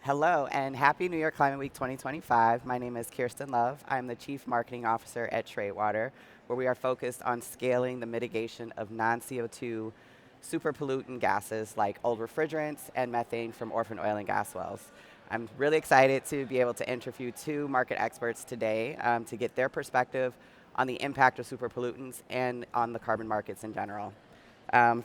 Hello and Happy New Year Climate Week 2025. My name is Kirsten Love. I'm the Chief Marketing Officer at Tradewater, where we are focused on scaling the mitigation of non-CO2 super pollutant gases like old refrigerants and methane from orphan oil and gas wells. I'm really excited to be able to interview two market experts today to get their perspective on the impact of super pollutants and on the carbon markets in general.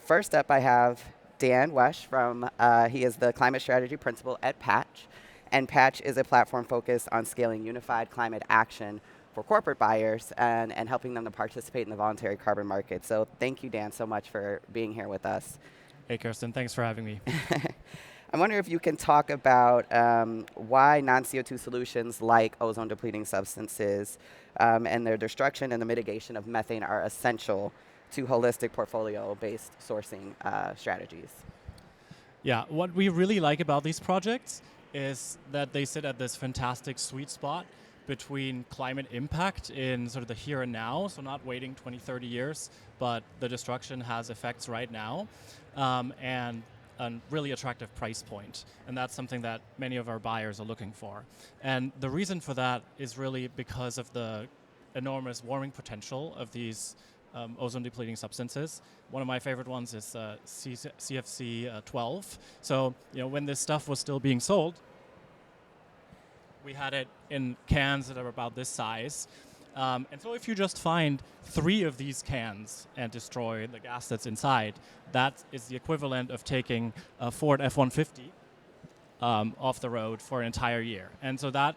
First up, I have Dan Wesche he is the Climate Strategy Principal at Patch. And Patch is a platform focused on scaling unified climate action for corporate buyers and helping them to participate in the voluntary carbon market. So thank you, Dan, so much for being here with us. Hey, Kirsten, thanks for having me. I wonder if you can talk about why non-CO2 solutions like ozone-depleting substances and their destruction and the mitigation of methane are essential to holistic portfolio-based sourcing strategies. Yeah, what we really like about these projects is that they sit at this fantastic sweet spot between climate impact in sort of the here and now, so not waiting 20, 30 years, but the destruction has effects right now, and a really attractive price point. And that's something that many of our buyers are looking for. And the reason for that is really because of the enormous warming potential of these ozone-depleting substances. One of my favorite ones is CFC 12. So, when this stuff was still being sold, we had it in cans that are about this size. And so if you just find 3 of these cans and destroy the gas that's inside, that is the equivalent of taking a Ford F-150 off the road for an entire year. And so that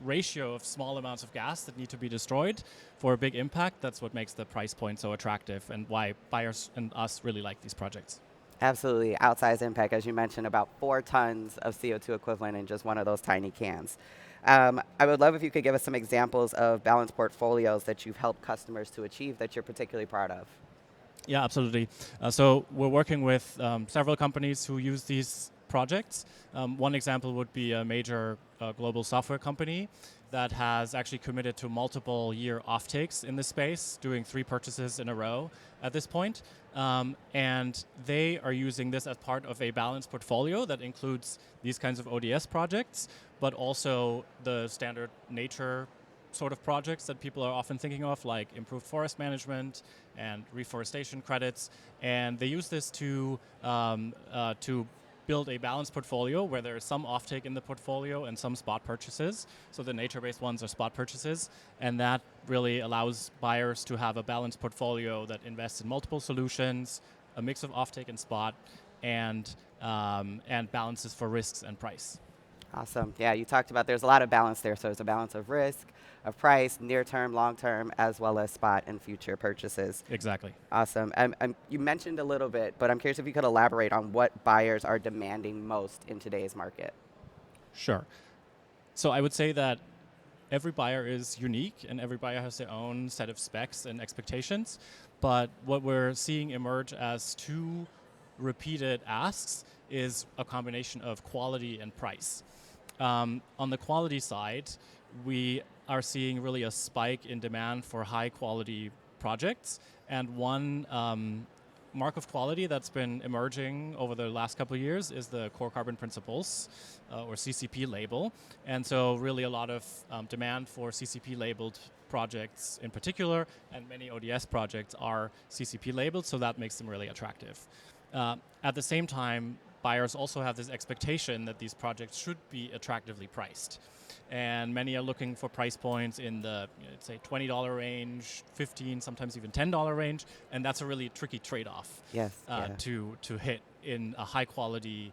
ratio of small amounts of gas that need to be destroyed for a big impact, that's what makes the price point so attractive and why buyers and us really like these projects. Absolutely, outsized impact, as you mentioned, about 4 tons of CO2 equivalent in just one of those tiny cans. I would love if you could give us some examples of balanced portfolios that you've helped customers to achieve that you're particularly proud of. Yeah, absolutely. So we're working with several companies who use these projects. One example would be a major global software company that has actually committed to multiple year offtakes in this space, doing 3 purchases in a row at this point. And they are using this as part of a balanced portfolio that includes these kinds of ODS projects, but also the standard nature sort of projects that people are often thinking of, like improved forest management and reforestation credits. And they use this to build a balanced portfolio where there is some offtake in the portfolio and some spot purchases. So the nature-based ones are spot purchases, and that really allows buyers to have a balanced portfolio that invests in multiple solutions, a mix of offtake and spot, and balances for risks and price. Awesome. Yeah, you talked about there's a lot of balance there. So there's a balance of risk, of price, near term, long term, as well as spot and future purchases. Exactly. Awesome. You mentioned a little bit, but I'm curious if you could elaborate on what buyers are demanding most in today's market. Sure. So I would say that every buyer is unique and every buyer has their own set of specs and expectations. But what we're seeing emerge as 2 repeated asks is a combination of quality and price. On the quality side, we are seeing really a spike in demand for high quality projects. And one mark of quality that's been emerging over the last couple of years is the Core Carbon Principles, or CCP label. And so really a lot of demand for CCP labeled projects in particular, and many ODS projects are CCP labeled, so that makes them really attractive. At the same time, buyers also have this expectation that these projects should be attractively priced. And many are looking for price points in the, say, $20 range, $15, sometimes even $10 range, and that's a really tricky trade-off to hit in a high-quality,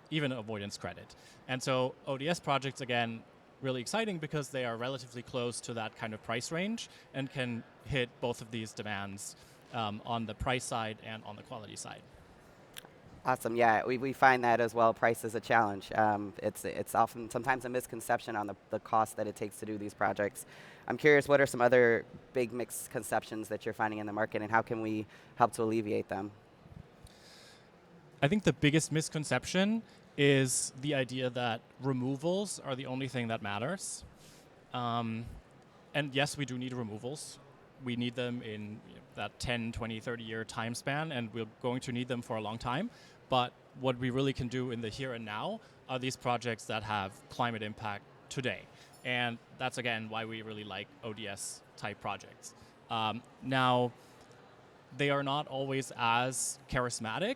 even avoidance credit. And so ODS projects, again, really exciting because they are relatively close to that kind of price range and can hit both of these demands on the price side and on the quality side. Awesome. Yeah, we find that as well. Price is a challenge. It's often sometimes a misconception on the cost that it takes to do these projects. I'm curious, what are some other big misconceptions that you're finding in the market, and how can we help to alleviate them? I think the biggest misconception is the idea that removals are the only thing that matters. And yes, we do need removals. We need them in that 10, 20, 30-year time span, and we're going to need them for a long time. But what we really can do in the here and now are these projects that have climate impact today. And that's, again, why we really like ODS type projects. Now, they are not always as charismatic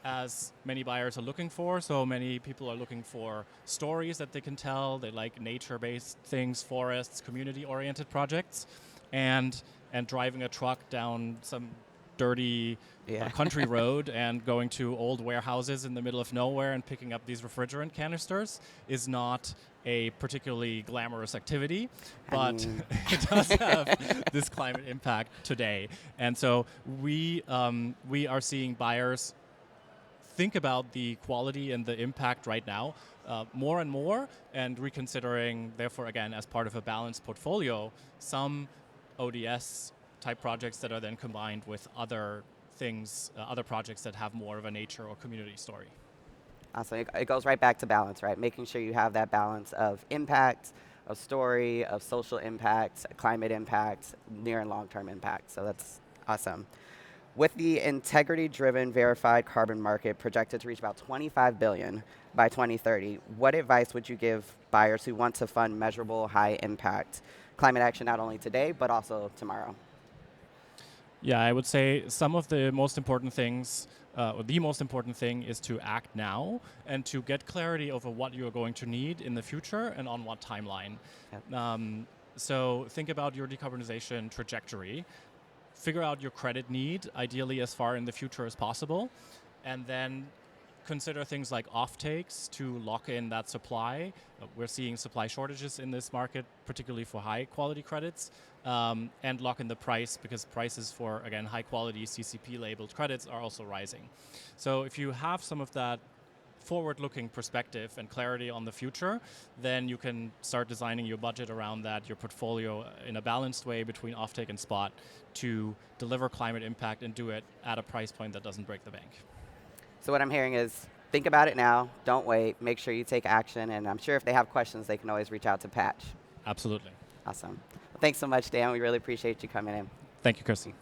as many buyers are looking for. So many people are looking for stories that they can tell. They like nature-based things, forests, community-oriented projects, and driving a truck down some dirty country road and going to old warehouses in the middle of nowhere and picking up these refrigerant canisters is not a particularly glamorous activity, but it does have this climate impact today. And so we are seeing buyers think about the quality and the impact right now more and more, and reconsidering, therefore, again, as part of a balanced portfolio, some ODS type projects that are then combined with other things, other projects that have more of a nature or community story. Awesome. It goes right back to balance, right? Making sure you have that balance of impact, of story, of social impact, climate impact, near and long-term impact. So that's awesome. With the integrity-driven verified carbon market projected to reach about $25 billion by 2030, what advice would you give buyers who want to fund measurable, high-impact climate action not only today, but also tomorrow? Yeah, I would say some of the most important things, or the most important thing is to act now and to get clarity over what you are going to need in the future and on what timeline. Yep. So think about your decarbonization trajectory, figure out your credit need, ideally as far in the future as possible, and then consider things like offtakes to lock in that supply. We're seeing supply shortages in this market, particularly for high quality credits, and lock in the price, because prices for, again, high quality CCP labeled credits are also rising. So if you have some of that forward-looking perspective and clarity on the future, then you can start designing your budget around that, your portfolio in a balanced way between offtake and spot to deliver climate impact and do it at a price point that doesn't break the bank. So what I'm hearing is think about it now, don't wait, make sure you take action, and I'm sure if they have questions, they can always reach out to Patch. Absolutely. Awesome. Well, thanks so much, Dan. We really appreciate you coming in. Thank you, Kirsten.